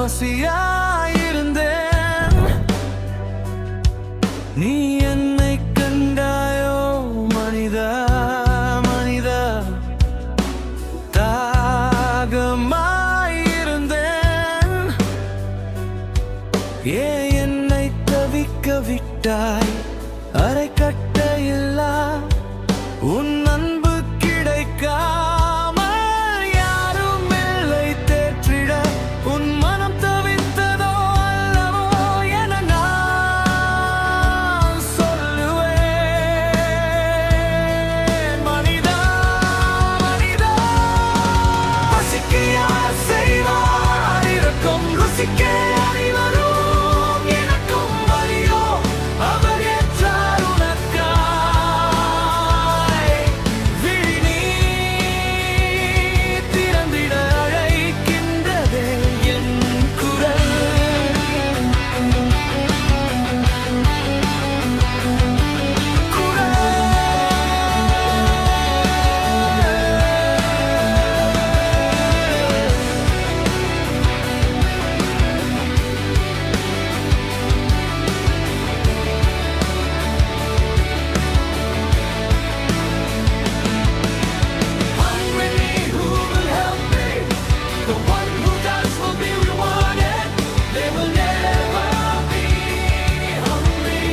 பசியாயிருந்தேன். நீ என்னை கண்டாயோ மனிதா மனிதா, தாகமாயிருந்தேன். ஏன் என்னை தவிக்க விட்டாய்? அரை கட்டையில்லா உன் அன்பு கிடைக்காமல் யாரும் இல்லை தேற்றிட. உன் மனம் தவித்ததோ அல்லவோ என நான் சொல்லுவேன். மனிதா மனிதா, பசிக்க யார் செய்வார்? இருக்கும் ருசிக்க அனைவரும் எனக்கும் வலியோ அவர் ஏற்றார் உனக்காய். விழி நீர் திறந்திட அழைக்கின்றதே என் குரல். Hungry, who will help me? The one who does will be rewarded. They will never be hungry.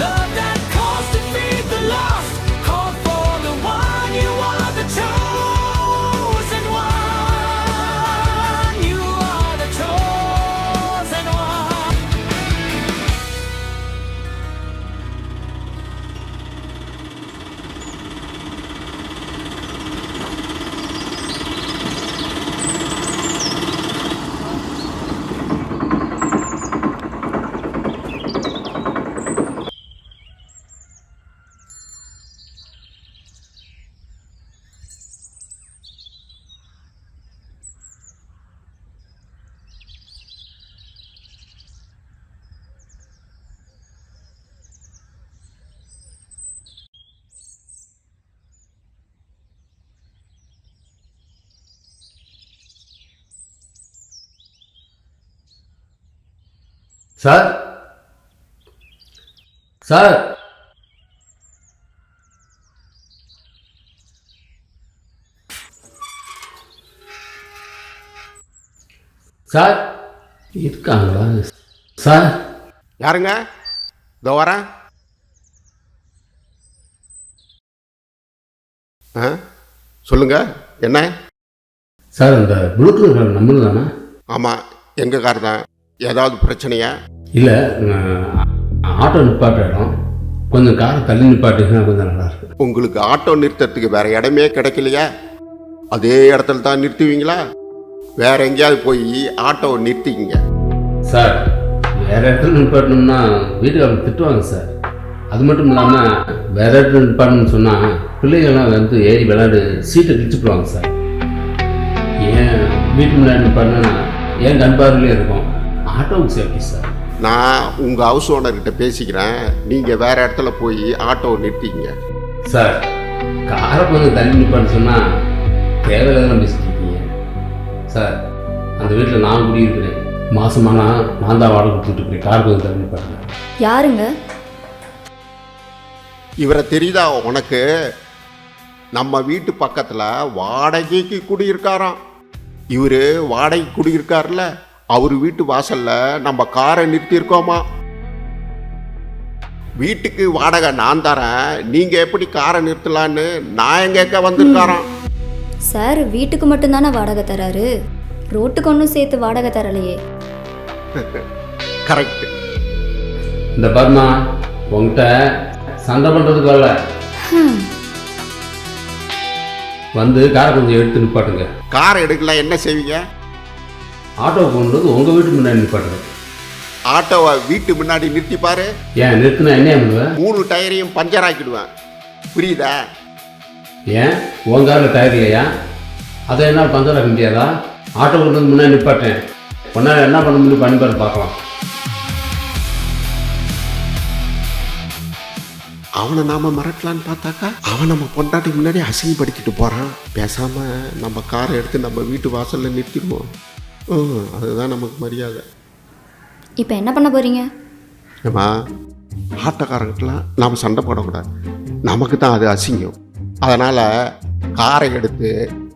Love that calls to feed the lost. Call for the one. You are the chosen one. You are the chosen one. Sir sir sir இருக்காங்களா sir? யாருங்க? இதோ வரேன். சொல்லுங்க, என்ன? Sir அந்த blue colour number தானே? ஆமாம், எங்கள் கார் தான். ஏதாவது பிரச்சனையா? இல்லை, ஆட்டோ நிப்பாட்ட இடம் கொஞ்சம் காரை தள்ளி நிப்பாட்டிங்கன்னா கொஞ்சம் நல்லா இருக்கு. உங்களுக்கு ஆட்டோ நிறுத்தத்துக்கு வேற இடமே கிடைக்கலையா? அதே இடத்துல தான் நிறுத்துவீங்களா? வேற எங்கேயாவது போய் ஆட்டோ நிறுத்திக்கிங்க. சார் வேற இடத்துல நிப்பாட்டணும்னா வீட்டுக்காரங்க திட்டுவாங்க சார். அது மட்டும் இல்லாமல் வேற இடத்துல நிப்பாட்டணும்னு சொன்னால் பிள்ளைகள்லாம் வந்து ஏறி விளையாடு சீட்டை கிழிச்சுப்படுவாங்க சார். ஏன் வீட்டு முன்னாடி நிப்பாட்டினா ஏன் கண்பார்வையிலே இருக்கும். ஆட்டோவுக்கு சேஃப்டி சார். நான் உங்கள் ஹவுஸ் ஓனர்கிட்ட பேசிக்கிறேன். நீங்கள் வேற இடத்துல போய் ஆட்டோ நிறுத்திக்கிங்க. சார் காரை கொஞ்சம் தள்ளி நிப்பான்னு சொன்னால் தேவையில்லாம் பேசிட்டு இருக்கீங்க சார். அந்த வீட்டில் நான் குடியிருக்கிறேன். மாசமானா நான் தான் வாடகை கொடுத்துட்டு இருக்கிறேன். கார் கொஞ்சம் தள்ளி நிப்பாட்டுங்க. யாருங்க? இவரை தெரியுதா உனக்கு? நம்ம வீட்டு பக்கத்தில் வாடகைக்கு குடியிருக்காராம். இவர் வாடகைக்கு குடியிருக்காருல்ல, அவர் வீட்டு வாசல்ல நம்ம காரை நிறுத்தியிருக்கோமா. வீட்டுக்கு வாடகை நான் தரேன், நீங்க எப்படி காரை நிறுத்தலான்னு நான் கேட்க வந்திருக்காராம். சார் வீட்டுக்கு மட்டும்தானே வாடகை தராரு, ரோட்டுக்கு ஒன்றும் சேர்த்து வாடகை தரலையே. கரெக்ட். இந்த பர்மா உங்ககிட்ட சண்டை பண்ணுறதுக்கு வரல. வந்து காரை கொஞ்சம் எடுத்து நிப்பாட்டுங்க. காரை எடுக்கல என்ன செய்வீங்க? ஆட்டோ கொண்டு வந்து உங்கள் வீட்டு முன்னாடி நிப்பாட்டுங்க. ஆட்டோவை வீட்டு முன்னாடி நிறுத்தி பாரு. ஏன் நிறுத்தினா என்ன பண்ணுவேன்? 3 டயரையும் பஞ்சர் ஆக்கிடுவேன். புரியுதா? ஏன் உன் காரில் டயர் இல்லையா? அதை என்னால் பஞ்சர் ஆக்க முடியாதா? ஆட்டோ கொண்டு வந்து முன்னாடி நிப்பாட்டேன். ஒன்றால் என்ன பண்ண முடியும் பண்ணி பாரு பார்க்கலாம். அவனை நாம மறக்கலான்னு பார்த்தாக்கா அவன் நம்ம பொண்டாட்டி முன்னாடி அசிங்கப்படுத்திட்டு போகிறான். பேசாமல் நம்ம காரை எடுத்து நம்ம வீட்டு வாசலில் நிறுத்திடுவோம். அதுதான் நமக்கு மரியாதை. இப்போ என்ன பண்ண போறீங்க? ஏம்மா, ஆட்டோக்காரங்கிட்டலாம் நாம் சண்டை போடக்கூடாது. நமக்கு தான் அது அசிங்கம். அதனால் காரை எடுத்து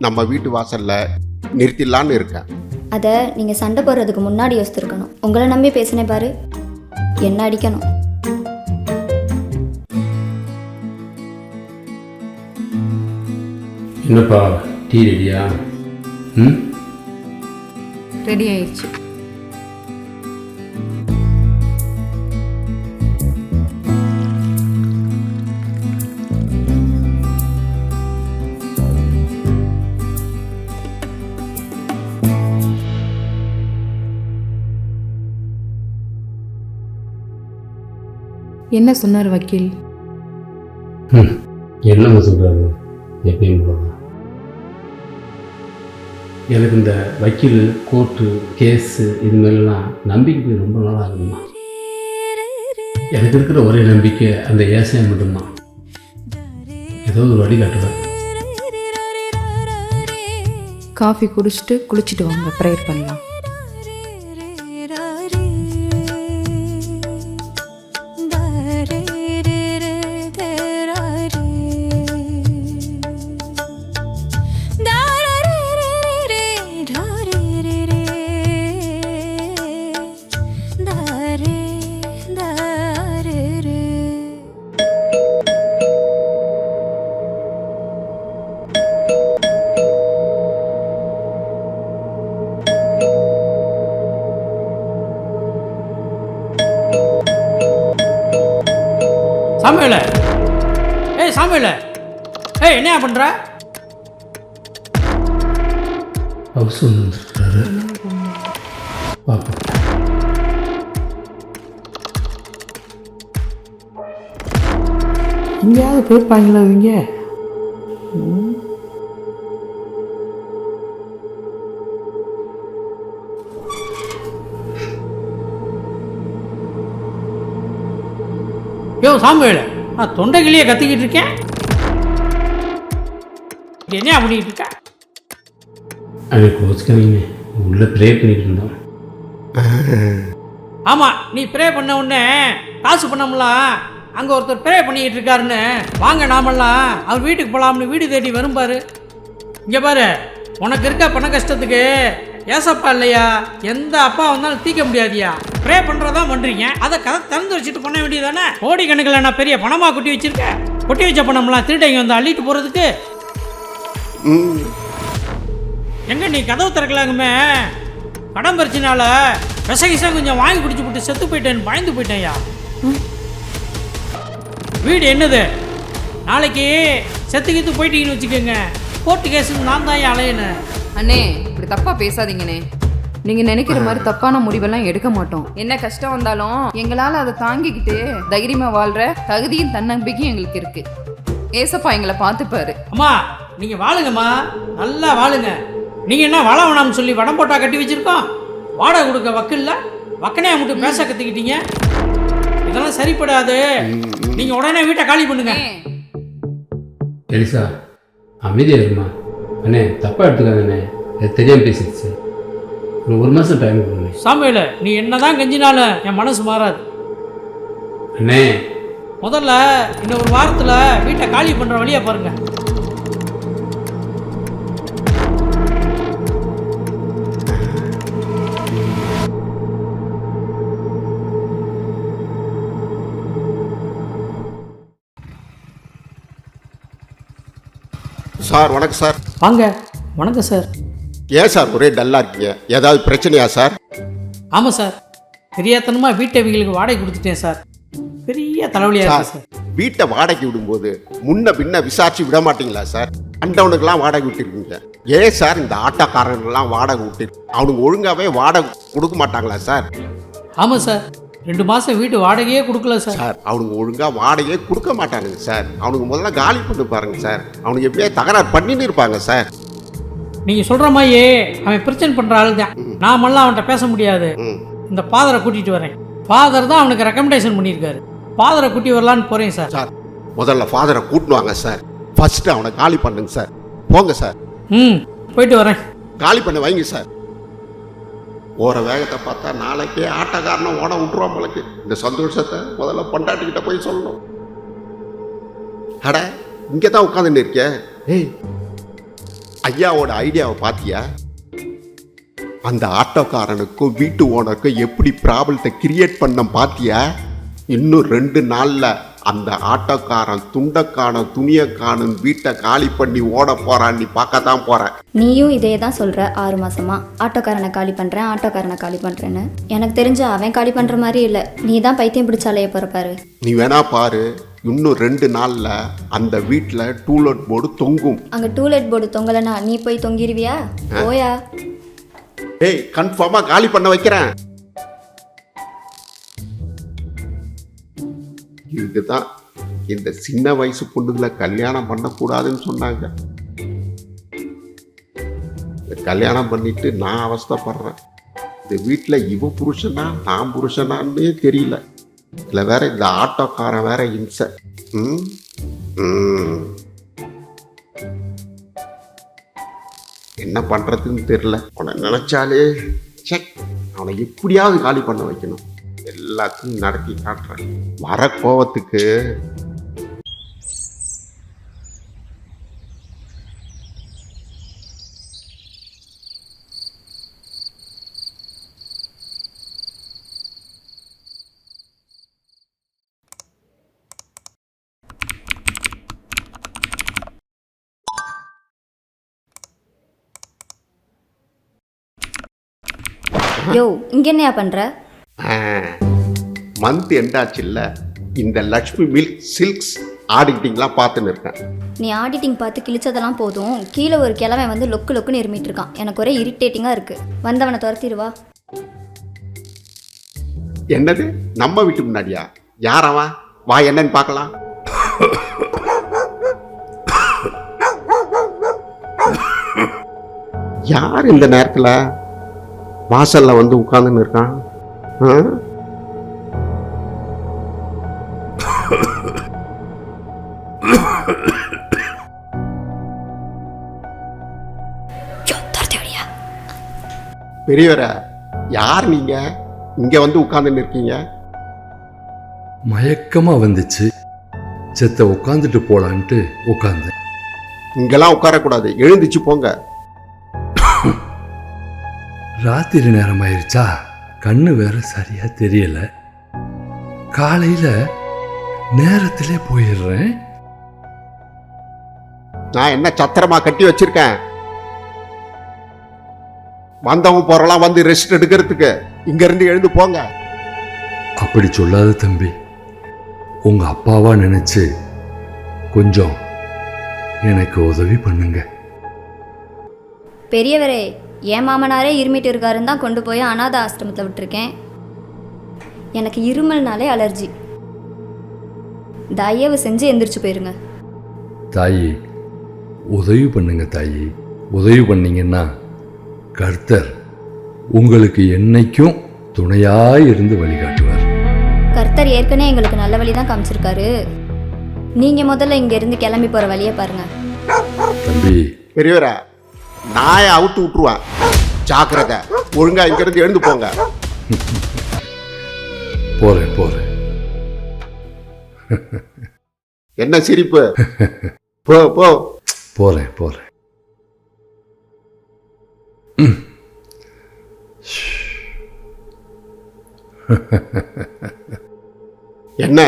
நம்ம வீட்டு வாசலில் நிறுத்திடலான்னு இருக்கேன். அதை நீங்கள் சண்டை போடுறதுக்கு முன்னாடி யோசித்துருக்கணும். உங்களை நம்பி பேசினே பாரு, என்ன அடிக்கணும். என்னப்பா டீ ரெடியா? ம், ரெடி ஆயிடுச்சு. என்ன சொன்னார் வக்கீல்? என்னங்க சொல்கிறாரு? எப்பயும் போல எனக்கு இந்த வக்கீல், கோர்ட்டு, கேஸு இது மேலாம் நம்பிக்கை போய் ரொம்ப நாளாக ஆகுதுமா. எனக்கு இருக்கிற ஒரே நம்பிக்கை அந்த ஏசையை மட்டும்தான். ஏதோ ஒரு வழி காட்டுவேன். காஃபி குடிச்சிட்டு குளிச்சுட்டு வாங்க, ப்ரேயர் பண்ணலாம். சாமுவேல, ஏய் சாமுவேல, ஏய் என்ன பண்ற? ஹவுஸ் வந்துருக்காரு. பார்ப்போம். எங்கேயாவது போயிருப்பாங்களா இவங்க? யோ சாமுவேல, நான் தொண்டைக்கிளியே கத்திக்கிட்டு இருக்கேன். என்ன பண்ணிட்டு இருக்க? அன்னைக்கு கோச்சுக்காதீங்க, உள்ளே ப்ரே பண்ணிட்டு இருந்தோம். ஆமாம், நீ ப்ரே பண்ண உடனே காசு பண்ணோம்லாம் அங்கே ஒருத்தர் ப்ரே பண்ணிக்கிட்டு இருக்காருன்னு வாங்க நாமெல்லாம் அவர் வீட்டுக்கு போகலாம்னு வீடு தேடி வரும் பாரு. இங்கே பாரு, உனக்கு இருக்க பண கஷ்டத்துக்கு ஏசப்பா இல்லையா, எந்த அப்பா வந்தாலும் தீர்க்க முடியாதியா. ப்ரே பண்ணுறதான் பண்ணுறீங்க, அதை கதை திறந்து வச்சுட்டு பண்ண வேண்டியதானே. கோடி கணக்கில் நான் பெரிய பணமாக கொட்டி வச்சுருக்கேன். கொட்டி வச்ச பணம்லாம் திருடைங்க வந்து அள்ளிட்டு போகிறதுக்கு. எங்கே நீ கதவு திறக்கலாங்குமே, கடன் பறிச்சினால விஷகிசம் கொஞ்சம் வாங்கி குடிச்சு போட்டு செத்து போயிட்டேன்னு பயந்து போயிட்டேன்யா. வீடு என்னது, நாளைக்கு செத்துக்கித்து போயிட்டீங்கன்னு வச்சுக்கோங்க, கோர்ட்டு கேஸுன்னு நான் தான் அலையணும். அண்ணே, இப்படி தப்பா பேசாதீங்கண்ணே. நீங்க நினைக்கிற மாதிரி தப்பான முடிவெல்லாம் எடுக்க மாட்டோம். என்ன கஷ்டம் வந்தாலும் எங்களால அதை தாங்கிக்கிட்டு தைரியமா வாழ்ற தகுதியும் தன்னம்பிக்கையும் எங்களுக்கு இருக்கு. ஏசப்பா எங்களை பார்த்துப்பாரு. அம்மா நீங்க வாழுங்கம்மா, நல்லா வாழுங்க. நீங்க என்ன வாழ வேணாம்னு சொல்லி வடம் போட்டா கட்டி வச்சிருக்கோம்? வாடகை கொடுக்க வக்கில்ல, வக்கனையா மட்டும் பேச கத்துக்கிட்டீங்க. இதெல்லாம் சரிப்படாது. நீங்க உடனே வீட்டை காலி பண்ணுங்க. எலிசா, அமைதியாக இருக்குமா? அண்ணே தப்பாக எடுத்துக்காதண்ணே, அது தெரியாமல் பேசிடுச்சு. ஒரு மாதம் டைம் கொடுங்க. சாமுவேல, நீ என்னதான் கெஞ்சினாலும் என் மனசு மாறாது. அண்ணே, முதல்ல இந்த ஒரு வாரத்தில் வீட்டை காலி பண்ணுற வழியை பாருங்க. சார் வணக்கம் சார். வாங்க. வணக்கம் சார். ஏன் சார் ஒரே டல்லாக இருக்கீங்க? ஏதாவது பிரச்சனையா சார்? ஆமாம் சார், தெரியாதனமாக வீட்டை இவங்களுக்கு வாடகை கொடுத்துட்டேன் சார். பெரிய தலைவலியாக இருக்கு சார். வீட்டை வாடகை விடும்போது முன்ன பின்ன விசாரிச்சு விட மாட்டீங்களா சார்? அண்டவனுக்கெல்லாம் வாடகை விட்டுருக்கீங்க. ஏன் சார் இந்த ஆட்டோக்காரங்கெல்லாம் வாடகை விட்டு அவனுக்கு ஒழுங்காகவே வாடகை கொடுக்க மாட்டாங்களா சார்? ஆமாம் சார், 2 மாதம் வீட்டு வாடகையே கொடுக்கல சார். சார் அவனுக்கு ஒழுங்காக வாடகையே கொடுக்க மாட்டானுங்க சார். அவனுக்கு முதல்ல காலி பண்ணி பாருங்க சார். அவனுக்கு எப்படியே தகராறு பண்ணின்னு இருப்பாங்க சார். நீங்கள் சொல்கிற மாதிரியே அவன் பிரச்சனை பண்ணுற ஆள் தான். நாமெல்லாம் அவன்கிட்ட பேச முடியாது. இந்த ஃபாதரை கூட்டிகிட்டு வரேன். ஃபாதர் தான் அவனுக்கு ரெக்கமெண்டேஷன் பண்ணியிருக்காரு. ஃபாதரை கூட்டி வரலான்னு போகிறேன் சார். சார் முதல்ல ஃபாதரை கூட்டின்னு வாங்க சார். ஃபர்ஸ்ட் அவனை காலி பண்ணுங்க சார். போங்க சார். ம், போயிட்டு வரேன். காலி பண்ண வைங்க சார். போகிற வேகத்தை பார்த்தா நாளைக்கே ஆட்டக்காரனை ஓட விட்டுருவான் போலக்கு. இந்த சந்தோஷத்தை முதல்ல பொண்டாட்டிக்கிட்ட போய் சொல்லணும். அட இங்கே தான் உட்காந்துன்னு இருக்கிய. ஏய், ஐயாவோட ஐடியாவை பார்த்தியா? அந்த ஆட்டோக்காரனுக்கும் வீட்டு ஓனருக்கும் எப்படி ப்ராப்ளத்தை கிரியேட் பண்ண பார்த்தியா? இன்னும் 2 நாளில் அந்த ஆட்டோக்காரன் துண்டக்கான துணியக்கானன் வீட்டை காலி பண்ணி ஓட போறான். நீ பார்க்க தான் போற. நீயும் இதே தான் சொல்கிற 6 மாசமா ஆட்டோக்காரனை காலி பண்ணுறேன், ஆட்டோக்காரனை காலி பண்ணுறேன்னு. எனக்கு தெரிஞ்ச அவன் காலி பண்ணுற மாதிரி இல்லை, நீ தான் பைத்தியம் பிடிச்சாலையே போகிறப்பாரு. நீ வேணா பாரு, இன்னும் 2 நாளில் அந்த வீட்டில் டூலெட் போர்டு தொங்கும். அங்கே டூலெட் போர்டு தொங்கலைன்னா நீ போய் தொங்கிருவியா? போயா. ஏய், கன்ஃபார்மாக காலி பண்ண வைக்கிறேன். இதுதான் இந்த சின்ன வயசு பொண்ணுகளை கல்யாணம் பண்ணக்கூடாதுன்னு சொன்னாங்க. கல்யாணம் பண்ணிட்டு நான் அவஸ்தைப்படுறேன். இந்த வீட்டில் இவ புருஷனா நான் புருஷனான்னே தெரியல. இதில் வேற இந்த ஆட்டோக்காரன் வேற இம்சை. என்ன பண்றதுன்னு தெரியல. அவனை நினைச்சாலே செக், அவனை எப்படியாவது காலி பண்ண வைக்கணும். எல்லாத்தையும் நடத்தி காட்டுறேன். வர கோவத்துக்கு யோ, இங்கே என்னையா பண்ணுற? மந்த் எண்டாச்சு இல்லை, இந்த லக்ஷ்மி மில்க் சில்க்ஸ் ஆடிட்டிங்லாம் பார்த்துன்னு இருக்கேன். நீ ஆடிட்டிங் பார்த்து கிழிச்சதெல்லாம் போதும், கீழே ஒரு கிழவன் வந்து லொக்கு லொக்குன்னு இருமிட்டு இருக்கான். எனக்கு ஒரே இரிட்டேட்டிங்காக இருக்குது. வந்தவனை துரத்திடுவா. என்னது, நம்ம வீட்டு முன்னாடியா? யாரவா? வா, என்னன்னு பார்க்கலாம். யார் இந்த நேரத்தில் வாசல்ல வந்து உட்கார்ந்துன்னு இருக்கான்? பெரியவர, யார் நீங்க? இங்க வந்து உட்கார்ந்துன்னு இருக்கீங்க? மயக்கமா வந்துச்சு, செத்த உட்காந்துட்டு போலான்ட்டு உட்கார்ந்தேன். இங்கெல்லாம் உட்காரக்கூடாது, எழுந்துச்சு போங்க. ராத்திரி நேரம் ஆயிருச்சா, கண்ணு வேற சரியா தெரியல. காலையில நேரத்திலே போயிடுறேன். நான் என்ன சத்திரமா கட்டி வச்சிருக்கேன்? வந்தவங்க போறலாம் வந்து ரெஸ்ட் எடுக்கிறதுக்கு. இங்க இருந்து எழுந்து போங்க. அப்படி சொல்லாத தம்பி, உங்க அப்பாவா நினைச்சு கொஞ்சம் எனக்கு உதவி பண்ணுங்க. பெரியவரே, என் மாமனாரே இருமிட்டு இருக்காருன்னு தான் கொண்டு போய் அனாதை ஆசிரமத்தில் விட்டுருக்கேன். எனக்கு இருமல்னாலே அலர்ஜி. தயவு செஞ்சு எந்திரிச்சு போயிருங்க. தாயி, உதவி பண்ணுங்க தாயி. உதவி பண்ணீங்கன்னா கர்த்தர் உங்களுக்கு என்னைக்கும் துணையாய் இருந்து வழிகாட்டுவார். கர்த்தர் ஏற்கனவே எங்களுக்கு நல்ல வழி தான் காமிச்சிருக்காரு. நீங்கள் முதல்ல இங்கேருந்து கிளம்பி போகிற வழியை பாருங்க. தம்பி, பெரியவரா, நாயை அவுத்து விட்டுருவேன். ஜாக்கிரதை. ஒழுங்கா இங்க இருந்து எழுந்து போங்க. போறேன் போறேன். என்ன சிரிப்பு? போ போ. போறேன் போறேன். என்ன?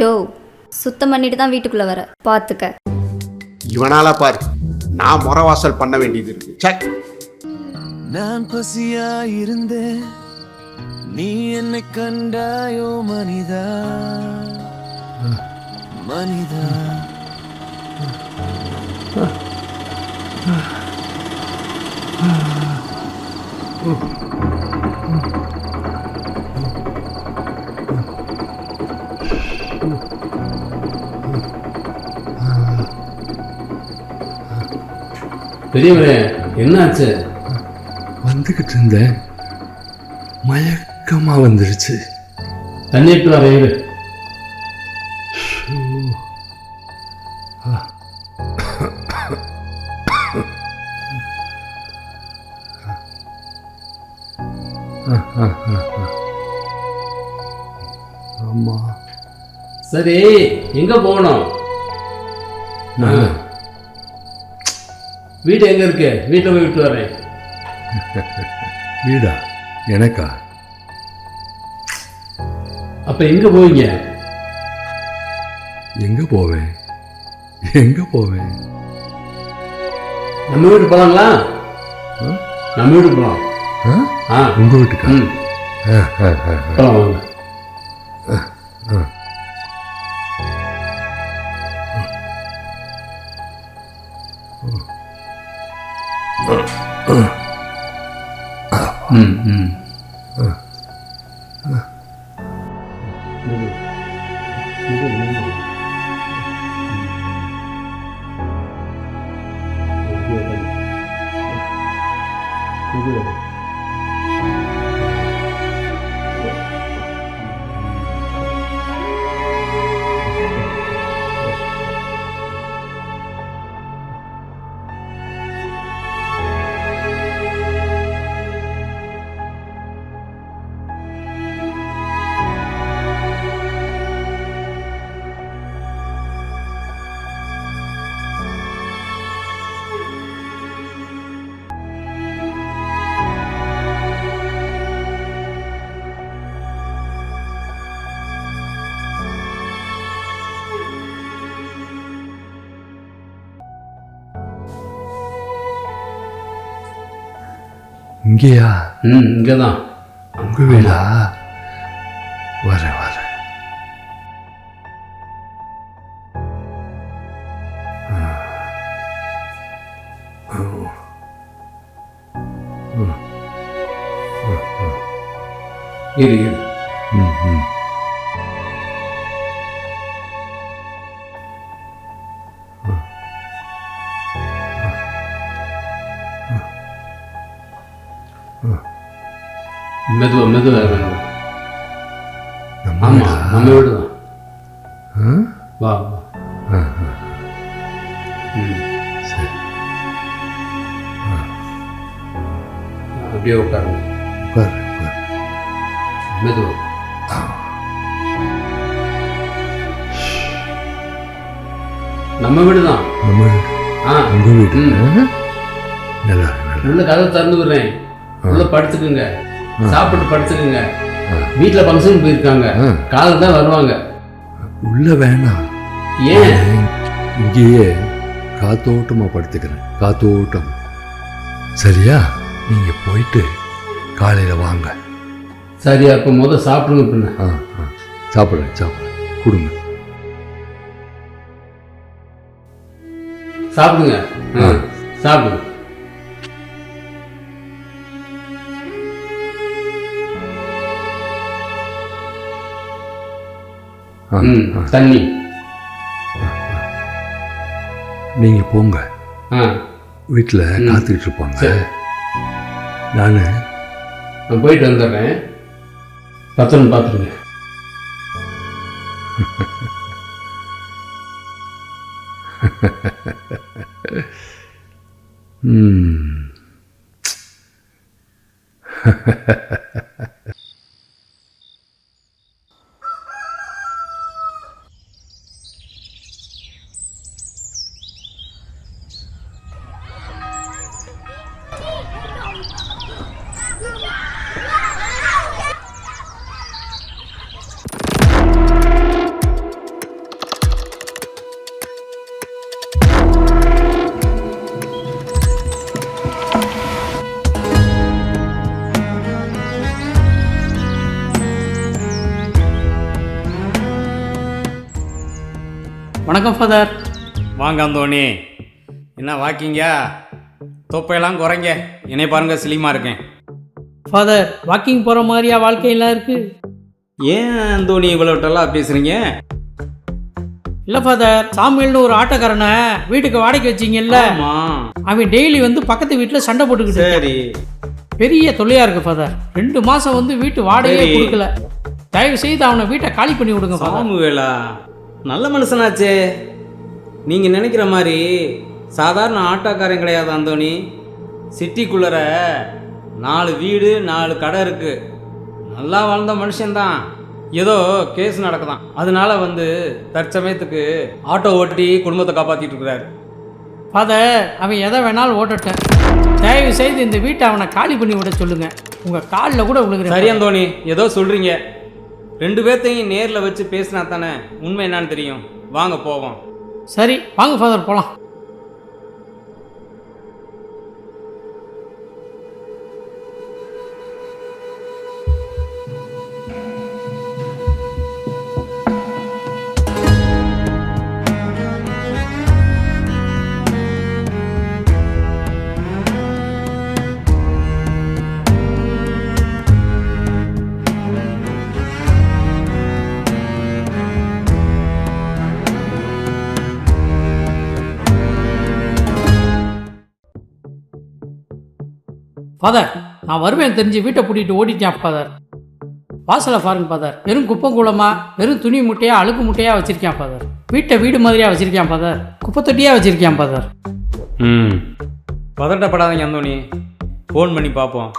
யோ, சுத்தம் பண்ணிட்டு தான் வீட்டுக்குள்ள வர பார்த்துக்க. இவனால பாரு, நான் முறவாசல் பண்ண வேண்டியது இருக்கு. செக். நான் பசியாயிருந்தேன், நீ என்னை கண்டாயோ மனிதா மனிதா. பெரியவரே, என்னாச்சு? வந்துகிட்டு இருந்தேன், மயக்கமா வந்துருச்சு. தண்ணி எடுத்து வரேன் இரு. ஆமா, சரி எங்க போகணும்? வீடு எங்க இருக்கு? வீட்டில் போய் விட்டு வரேன். வீடா? எனக்கா? அப்ப எங்க போவீங்க? எங்க போவேன்? எங்க போவேன்? நம்ம வீட்டு போலாங்களா? நம்ம வீட்டு போலாம். ஆ, உங்க வீட்டுக்கா? ம் போலாம் வாங்க. ம் ம் இங்கேயா? ம் இங்கே தான். உங்க வீடா? வரேன் வரேன். இரு இரு. ம் ம் மெதுவா மெதுவா மெதுவா. நம்ம ஆமா வீடா? நம்ம வீடு தான். ஆ? வா வா. ம் சரி, அப்படியே உட்காருங்க. உட்காரு உட்காரு. மெதுவா. நம்ம வீடு தான். நம்ம வீடு? ஆ உங்க வீடு? ம். நல்லா நல்லா. உள்ள கதவை திறந்து விடுறேன். உள்ள படுத்துக்குங்க, சாப்பிட்டு படுத்துக்குங்க. வீட்டில் ஃபங்க்ஷன் போயிருக்காங்க, காலையில் தான் வருவாங்க. உள்ள வேணாம், ஏன்? இங்கேயே காத்தோட்டமா படுத்துக்கிறேன். காத்தோட்டம். சரியா? நீங்க போயிட்டு காலையில வாங்க. சரி, அப்போ முதல் சாப்பிடுங்க. பின்ன ஆ ஆ, சாப்பிட்றேன் சாப்பிட்றேன். கொடுங்க. சாப்பிடுங்க. சாப்பிடுங்க. ம் தண்ணி. நீங்க போங்க, ஆ வீட்டில் காத்துக்கிட்டு இருப்பாங்க. சரி. நான் நான் போயிட்டு வந்துடுறேன். பத்திரம் பார்த்துருங்க. வணக்கம் ஃபாதர். வாங்க அந்தோணி. என்ன வாக்கிங்கா? தொப்பையெல்லாம் குறைங்க. என்னை பாருங்க, சிலிமா இருக்கேன். ஃபாதர், வாக்கிங் போகிற மாதிரியா வாழ்க்கையெல்லாம் இருக்கு? ஏன் அந்தோணி இவ்வளோட்டெல்லாம் பேசுகிறீங்க? இல்லை ஃபாதர், சாமியல்னு ஒரு ஆட்டோக்காரனை வீட்டுக்கு வாடகை வச்சிங்கல்ல, அவன் டெய்லி வந்து பக்கத்து வீட்டில் சண்டை போட்டுக்கிட்டு. சரி, பெரிய தொல்லையாக இருக்குது ஃபாதர். 2 மாதம் வந்து வீட்டு வாடகையே சரி. கொடுக்கல. தயவு செய்து அவனை வீட்டை காலி பண்ணி விடுங்க ஃபாதர். சாமுவேலா நல்ல மனுஷனாச்சே. நீங்கள் நினைக்கிற மாதிரி சாதாரண ஆட்டோக்காரன் கிடையாது அந்தோணி. சிட்டிக்குள்ளற 4 வீடு 4 கடை இருக்குது. நல்லா வாழ்ந்த மனுஷன்தான். ஏதோ கேஸ் நடக்குதான், அதனால வந்து தற்சமயத்துக்கு ஆட்டோ ஓட்டி குடும்பத்தை காப்பாற்றிட்டு இருக்கிறாரு. ஃபாதர், அவன் எதை வேணாலும் ஓட்டட்டும். தயவு செய்து இந்த வீட்டை அவனை காலி பண்ணி விட சொல்லுங்க. உங்கள் காலில் கூட விழுகிறேன். சரி அந்தோணி, ஏதோ சொல்கிறீங்க. 2 பேர்த்தையும் நேரில் வச்சு பேசினா தானே உண்மை என்னன்னு தெரியும். வாங்க போவோம். சரி வாங்க ஃபாதர், போகலாம். ஃபாதர், நான் வருவேன் தெரிஞ்சு வீட்டை பூட்டிட்டு ஓடிட்டேன் ஃபாதர். வாசலை பாருங்க ஃபாதர், வெறும் குப்பை கூலமா, வெறும் துணி மூட்டையா, அழுக்கு மூட்டையா வச்சிருக்கேன் ஃபாதர். வீட்டை வீடு மாதிரியா வச்சிருக்கேன் ஃபாதர். குப்பை தொட்டியா வச்சிருக்கேன் ஃபாதர். பதட்டப்படாதீங்க அந்தோணி, ஃபோன் பண்ணி பார்ப்போம்.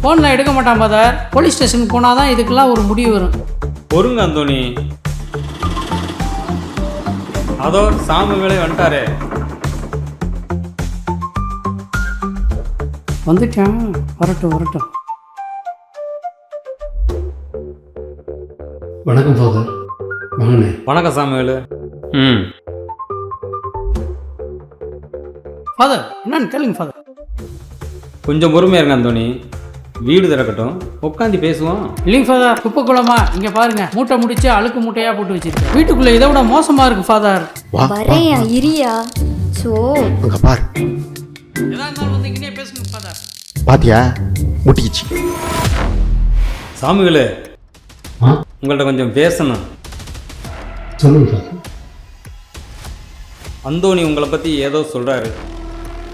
ஃபோனில் எடுக்க மாட்டான் ஃபாதர். போலீஸ் ஸ்டேஷனுக்கு போனால் தான் இதுக்கெல்லாம் ஒரு முடிவு வரும். பொறுங்க அந்தோணி. அதோ சாமுவேலே வந்துட்டாரே. வந்துட்டேன், வரட்டும் வரட்டும். வணக்கம் ஃபாதர். வாங்கண்ணே. வணக்கம் சாமுவேலு. ஃபாதர், என்னன்னு கேளுங்க ஃபாதர். கொஞ்சம் பொறுமையாக இருங்க அந்தோணி, வீடு திறக்கட்டும், உட்காந்து பேசுவோம். இல்லைங்க ஃபாதர், குப்பை குளமா இங்கே பாருங்க, மூட்டை முடிச்சு அழுக்கு மூட்டையா போட்டு வச்சிருக்கேன். வீட்டுக்குள்ளே இதை விட மோசமாக இருக்கு ஃபாதர். வா வரையா இரியா. ஸோ அங்க பாரு, எதா இருந்தாலும் வந்து இங்கே பேசுங்க ஃபாதர். பாத்தியா முட்டிக்கிச்சு. சாமுவேலு, ஆ உங்கள்கிட்ட கொஞ்சம் பேசணும். சொல்லுங்கள் ஃபாதர். அந்தோணி உங்களை பற்றி ஏதோ சொல்கிறாரு.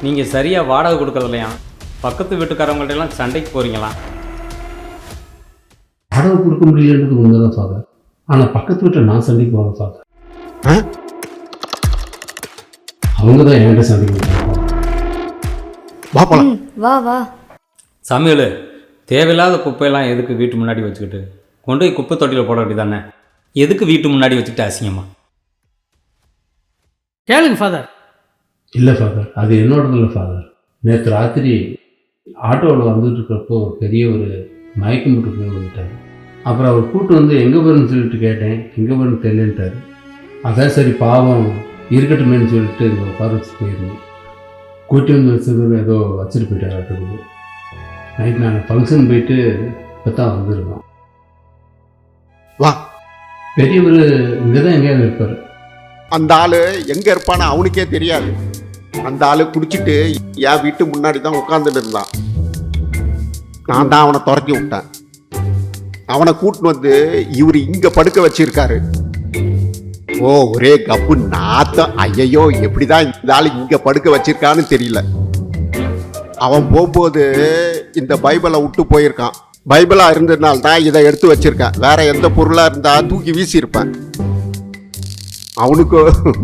நீங்கள் சரியாக வாடகை கொடுக்கறதில்லையா? பக்கத்து வீட்டுக்காரவங்கள்ட்ட எல்லாம் சண்டைக்கு போகிறீங்களா? வாடகை கொடுக்க முடியலன்றது உண்மைதான் ஃபாதர். ஆனால் பக்கத்து வீட்டில் நான் சண்டைக்கு போகல ஃபாதர். ஆ? அவங்க தான் என்கிட்ட சண்டைக்கு போகிறாங்க. வா போலாம். வா வா. சாமுவேலு, தேவையில்லாத குப்பையெல்லாம் எதுக்கு வீட்டு முன்னாடி வச்சுக்கிட்டு? கொண்டு போய் குப்பை தொட்டியில் போட வேண்டியதானே. எதுக்கு வீட்டு முன்னாடி வச்சுக்கிட்டு அசிங்கமா? கேளுங்க ஃபாதர். இல்லை ஃபாதர், அது என்னோடது இல்லை ஃபாதர். நேற்று ராத்திரி ஆட்டோவில் வந்துட்டு இருக்கிறப்போ பெரிய ஒரு மயக்கம் போட்டு போய் வந்துட்டார். அப்புறம் அவர் கூட்டு வந்து எங்கே போகிறேன்னு சொல்லிட்டு கேட்டேன். எங்கே போகிறேன்னு தெரியலன்ட்டார். அதான் சரி பாவம் இருக்கட்டுமேன்னு சொல்லிட்டு இங்கே உட்கார வச்சு போயிருந்தேன். கூட்டி வந்து வச்சது ஏதோ வச்சுட்டு போயிட்டார் ஆட்டோக்கு. நைட் நாங்கள் ஃபங்க்ஷன் போயிட்டு இப்போ தான் வந்துருக்கோம். வா. பெரியவர் இங்கே தான் எங்கேயாவது இருப்பார். அந்த ஆளு எங்க இருப்பான்னு அவனுக்கே தெரியாது. அந்த ஆளு குடிச்சிட்டு என் வீட்டு முன்னாடி தான் உட்காந்துட்டு இருந்தான். நான் தான் அவனை துரத்தி விட்டேன். அவனை கூட்டின்னு வந்து இவர் இங்க படுக்க வச்சிருக்காரு. ஓ ஒரே கப்பு நாத்தம். ஐயையோ, எப்படிதான் இந்த ஆளு இங்க படுக்க வச்சிருக்கான்னு தெரியல. அவன் போகும்போது இந்த பைபிளை விட்டு போயிருக்கான். பைபிளா இருந்ததுனால தான் இதை எடுத்து வச்சிருக்கேன். வேற எந்த பொருளா இருந்தா தூக்கி வீசியிருப்பேன். அவனுக்கு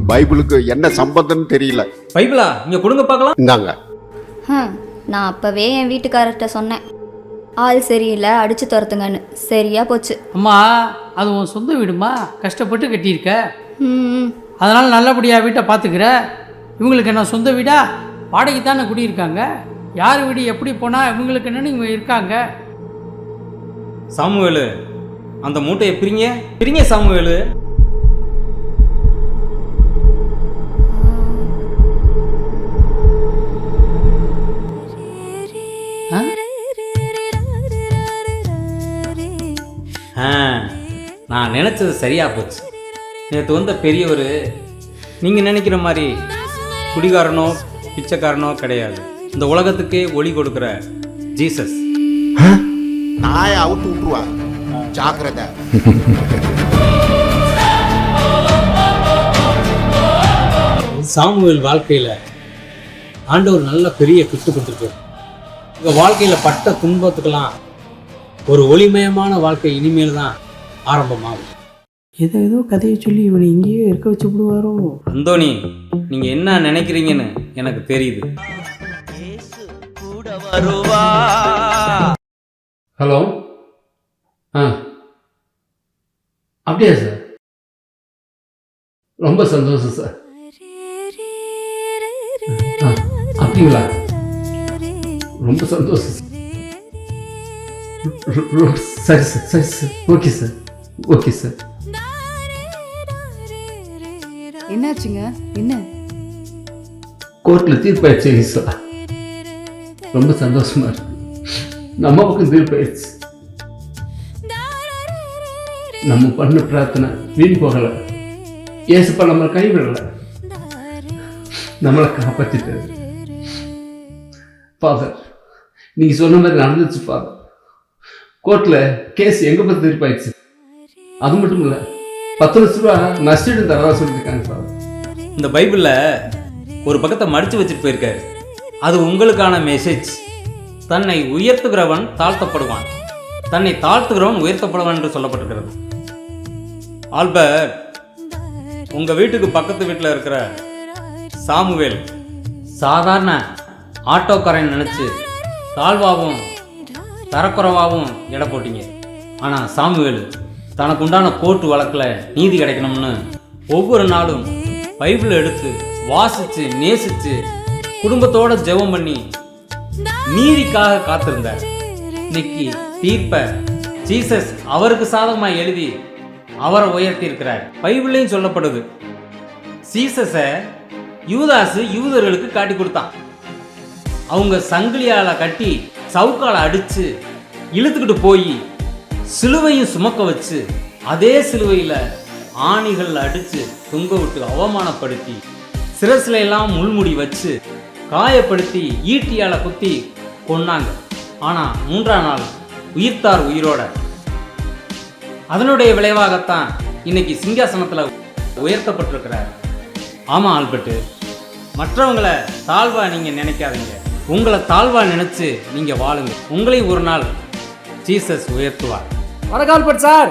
பைபிளுக்கு என்ன சம்பந்தம்னு தெரியல. பைபிளா இங்கே கொடுங்க பார்க்கலாம். இந்தாங்க. நான் அப்போவே என் வீட்டுக்காரர்கிட்ட சொன்னேன், ஆள் சரியில்லை அடித்து துரத்துங்கன்னு. சரியா போச்சு. அம்மா, அது உன் சொந்த வீடுமா, கஷ்டப்பட்டு கட்டியிருக்க. ம். அதனால் நல்லபடியாக வீட்டை பார்த்துக்கிற. இவங்களுக்கு என்ன சொந்த வீடா? வாடகை தானே குடியிருக்காங்க. யார் வீடு எப்படி போனால் இவங்களுக்கு என்னன்னு இவங்க இருக்காங்க. சாமுவேலு, அந்த மூட்டையை பிரிங்க பிரிங்க சாமுவேலு. நான் நினச்சது சரியாக போச்சு. நேற்று வந்த பெரியவர் நீங்கள் நினைக்கிற மாதிரி குடிகாரனோ பிச்சைக்காரனோ கிடையாது. இந்த உலகத்துக்கே ஒளி கொடுக்குற ஜீசஸ். நாயை அவுத்து விட்டுருவான். ஜாக்கிரதை. சாமுவேல் வாழ்க்கையில் ஆண்டவர் நல்ல பெரிய கிஃப்ட் கொடுத்துருக்காரு. உங்கள் வாழ்க்கையில் பட்ட துன்பத்துக்கெல்லாம் ஒரு ஒளிமயமான வாழ்க்கை இனிமேல் தான் ஆரம்பமாகும். ஏதோ கதையை சொல்லி இவனை இங்கேயே இருக்க வச்சு விடுவாரோ. அந்தோணி, நீங்கள் என்ன நினைக்கிறீங்கன்னு எனக்கு தெரியுது. ஹலோ. அப்படியா சார்? ரொம்ப சந்தோஷம் சார். அப்படிங்களா? ரொம்ப சந்தோஷம் சார். சரி சார், சரி sir. Okay sir, okay sir. என்னாச்சுங்க? என்ன? கோர்ட்டில் தீர்ப்பாயிடுச்சு சார். ரொம்ப சந்தோஷமா இருக்கு. நம்ம பக்கம் தீர்ப்பாயிடுச்சு. நம்ம பண்ண பிரார்த்தனை வீண் போகலை. ஏசப்பா நம்மளை கைவிடலை, நம்மளை காப்பாற்றிட்டாரு. ஃபாதர், நீங்கள் சொன்ன மாதிரி நடந்துச்சு ஃபாதர். கோர்ட்டில் கேஸ் எங்கே பார்த்து தீர்ப்பாயிடுச்சு. அது மட்டும் இல்லை, 10 லட்ச ரூபா நஷ்டீடு தரதா சொல்லியிருக்காங்க ஃபாதர். இந்த பைபிளில் ஒரு பக்கத்தை மடித்து வச்சுட்டு போயிருக்காரு. அது உங்களுக்கான மெசேஜ். தன்னை உயர்த்துகிறவன் தாழ்த்தப்படுவான், தன்னை தாழ்த்துகிறவன் உயர்த்தப்படுவான் என்று சொல்லப்பட்டிருக்கிறது. ஆல்பர்ட், உங்கள் வீட்டுக்கு பக்கத்து வீட்டில் இருக்கிற சாமுவேல் சாதாரண ஆட்டோக்காரன் நினச்சி தாழ்வாகவும் தரக்குறைவாகவும் எடை போட்டீங்க. ஆனால் சாமுவேல் தனக்கு உண்டான கோர்ட்டு வழக்கில் நீதி கிடைக்கணும்னு ஒவ்வொரு நாளும் பைபிளை எடுத்து வாசித்து நேசித்து குடும்பத்தோட ஜெபம் பண்ணி நீதிக்காக காத்திருந்தார். இன்னைக்கு தீர்ப்பை ஜீசஸ் அவருக்கு சாதகமாக எழுதி அவரை உயர்த்தி இருக்கிறார். பைபிள்லையும் சொல்லப்படுது, ஜீசஸை யூதாசு யூதர்களுக்கு காட்டி கொடுத்தான். அவங்க சங்கிலியால கட்டி சவுக்கால அடிச்சு இழுத்துக்கிட்டு போய் சிலுவையும் சுமக்க வச்சு அதே சிலுவையில் ஆணிகள் அடித்து தொங்க விட்டு அவமானப்படுத்தி சிரசில எல்லாம் முள்முடி வச்சு காயப்படுத்தி ஈட்டியால் குத்தி கொன்னாங்க. ஆனால் 3ஆம் நாள் உயிர்த்தார் உயிரோட. அதனுடைய விளைவாகத்தான் இன்னைக்கு சிங்காசனத்தில் உயர்த்தப்பட்டிருக்கிறார். ஆமாம் ஆல்பர்ட், மற்றவங்களை தாழ்வா நீங்கள் நினைக்காதீங்க. உங்களை தாழ்வா நினைச்சு நீங்கள் வாழுங்க. உங்களையும் ஒரு நாள் ஜீசஸ் உயர்த்துவார். வணக்கம் ஆல்பர்ட் சார்.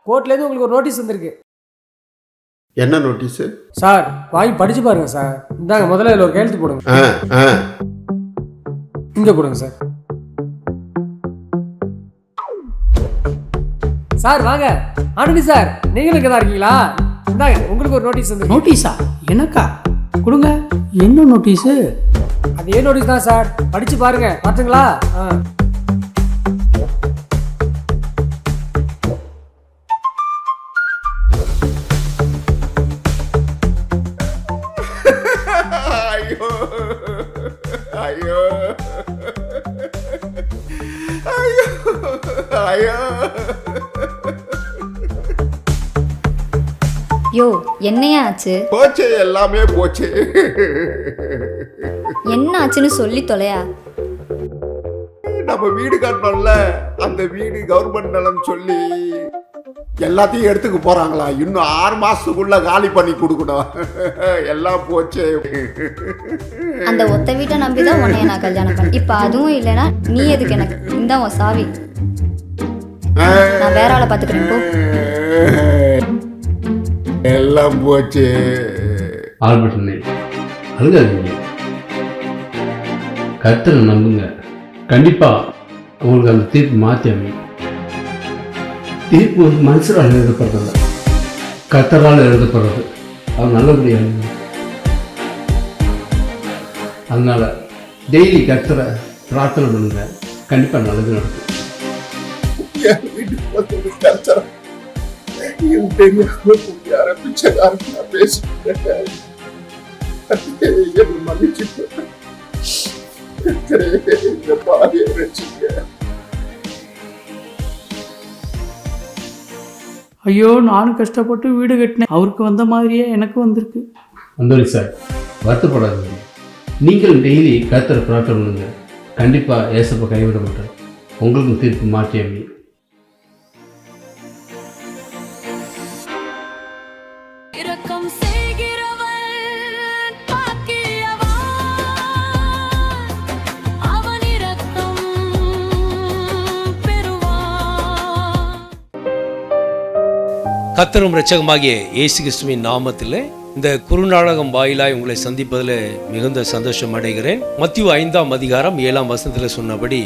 கோர்ட்லேருந்து உங்களுக்கு ஒரு நோட்டீஸ் வந்திருக்கு. என்ன நோட்டீஸு சார்? வாங்கி படிச்சு பாருங்க சார். இந்தாங்க, முதல்ல இதில் ஒரு கையெழுத்து போடுங்க. இங்கே போடுங்க சார். சார் வாங்க. ஆனந்தி சார், நீங்களும் இங்கே தான் இருக்கீங்களா? இந்தாங்க, உங்களுக்கு ஒரு நோட்டீஸ் வந்து. நோட்டீஸா? எனக்கா? கொடுங்க. என்ன நோட்டீஸு? அது ஏன் நோட்டீஸ் தான் சார், படிச்சு பாருங்க. பார்த்துங்களா? ஐயோ ஐயோ ஐயோ ஐயோ. யோ, என்னையா ஆச்சு? போச்சு, எல்லாமே போச்சு. என்ன ஆச்சுன்னு சொல்லி தொலையா. நம்ம வீடு கட்டணும்ல, அந்த வீடு கவர்மெண்ட் நலம் சொல்லி எல்லாத்தையும் எடுத்துக்க போறாங்களா. இன்னும் 6 மாசத்துக்குள்ள காலி பண்ணி கொடுக்கணும். எல்லாம் போச்சு. அந்த ஒத்த வீட்டை நம்பிதான் உன்னைய நான் கல்யாணம் பண்ணேன். இப்ப அதுவும் இல்லைன்னா நீ எதுக்கு எனக்கு? இந்த உன் சாவி. நான் வேற ஆளை பாத்துக்கிறேன் போ. எல்லாம் போச்சு. ஆல்பர்ட் அண்ணே, அழுகாதீங்க. கர்த்தரை நம்புங்க. கண்டிப்பா உங்களுக்கு அந்த தீர்ப்பு மாற்றி அமையும். தீர்ப்பு வந்து மனுஷரால் எழுதப்படுறதில்ல, கர்த்தரால் எழுதப்படுறது. அவர் நல்லபடியாக. அதனால டெய்லி கர்த்தரை பிரார்த்தனை பண்ணுங்க. கண்டிப்பா நல்லது நடக்கும். என் வீட்டுக்கு வந்து ஒரு கல்ச்சரம் என் தெரியாம பிச்சைக்காரன் நான் பேசிட்டேன். என்னை மன்னிச்சுட்டு இந்த பாதியை வச்சுக்க. ஐயோ, நானும் கஷ்டப்பட்டு வீடு கட்டினேன். அவருக்கு வந்த மாதிரியே எனக்கு வந்திருக்கு. அந்தோனி சார், வருத்தப்படாதீங்க. நீங்கள் டெய்லி கர்த்தரை பிரார்த்தனை பண்ணுங்க. கண்டிப்பாக ஏசப்பா கைவிட மாட்டார். உங்களுக்கும் தீர்ப்பு மாற்றி அமையும். இரக்கம் செய்கிறவன் பாக்கியவான். அவன் இரக்கம் பெறுவான். கர்த்தரும் இரட்சகமாகிய இயேசு கிறிஸ்துவின் நாமத்தில் இந்த குறுநாடகம் வாயிலாய் உங்களை சந்திப்பதில் மிகுந்த சந்தோஷம் அடைகிறேன். மத்தேயு 5ஆம் அதிகாரம் 7ஆம் வசனத்தில் சொன்னபடி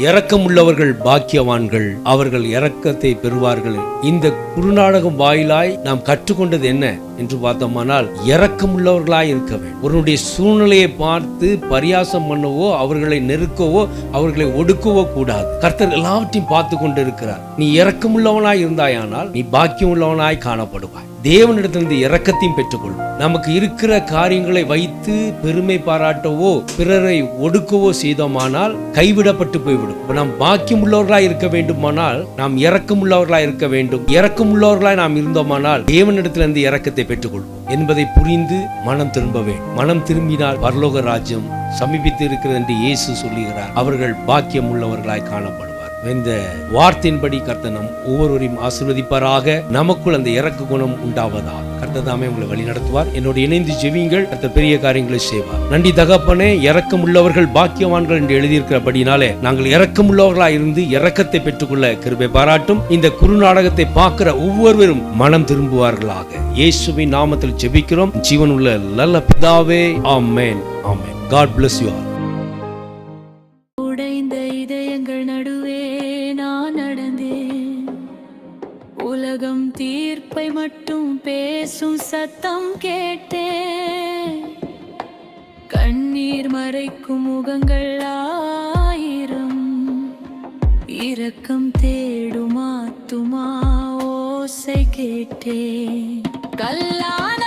இரக்கமுள்ளவர்கள் பாக்கியவான்கள், அவர்கள் இரக்கத்தை பெறுவார்கள். இந்த குறுநாடகம் வாயிலாய் நாம் கற்றுக்கொண்டது என்ன என்று பார்த்தோமானால், இரக்கமுள்ளவர்களாய் இருக்க வேண்டும். ஒருவனுடைய சூழ்நிலையை பார்த்து பரியாசம் பண்ணவோ, அவர்களை நெருக்கவோ, அவர்களை ஒடுக்கவோ கூடாது. கர்த்தர் எல்லாவற்றையும் பார்த்து கொண்டு இருக்கிறார். நீ இரக்கமுள்ளவனாய் இருந்தாயானால் நீ பாக்கியம் உள்ளவனாய் காணப்படுவாய். தேவனிடத்திலிருந்து இரக்கத்தையும் பெற்றுக்கொள்வோம். நமக்கு இருக்கிற காரியங்களை வைத்து பெருமை பாராட்டவோ பிறரை ஒடுக்கவோ செய்தோமானால் கைவிடப்பட்டு போய்விடும். நாம் பாக்கியம் உள்ளவர்களாய் இருக்க வேண்டுமானால் நாம் இரக்கம் உள்ளவர்களாய் இருக்க வேண்டும். இரக்கம் உள்ளவர்களாய் நாம் இருந்தோமானால் தேவனிடத்திலிருந்து இரக்கத்தை பெற்றுக்கொள்வோம் என்பதை புரிந்து மனம் திரும்ப வேண்டும். மனம் திரும்பினால் பரலோக ராஜ்யம் சமீபித்து இருக்கிறது என்று இயேசு சொல்லுகிறார். அவர்கள் பாக்கியம் உள்ளவர்களாய் காணப்படுவார். இந்த வார்த்தையின்படி கர்த்தர் நம் ஒவ்வொருவரையும் ஆசீர்வதிப்பாராக. நமக்குள் அந்த இரக்க குணம் உண்டாவதா. கர்த்தர் தாமே உங்களை வழி நடத்துவார். என்னோடு இணைந்து ஜெபியுங்கள். கர்த்தர் பெரிய காரியங்களை செய்வார். நன்றி தகப்பனே, இரக்கம் உள்ளவர்கள் பாக்கியவான்கள் என்று எழுதியிருக்கிறபடினாலே நாங்கள் இரக்கம் உள்ளவர்களாக இருந்து இரக்கத்தை பெற்றுக்கொள்ள கிருபை பாராட்டும். இந்த குறுநாடகத்தை பார்க்கிற ஒவ்வொருவரும் மனம் திரும்புவார்களாக. இயேசுவின் நாமத்தில் ஜெபிக்கிறோம் ஜீவனுள்ள நல்ல பிதாவே. ஆமென், ஆமென். God bless you all. உடைந்த இதயங்கள் நடுவே நான் நடந்தேன். உலகம் தீர்ப்பை மட்டும் பேசும் சத்தம் கேட்டேன். கண்ணீர் மறைக்கும் முகங்கள் ஆயிரம். இரக்கம் தேடும் ஆத்துமா ஓசை கேட்டேன். கல்லான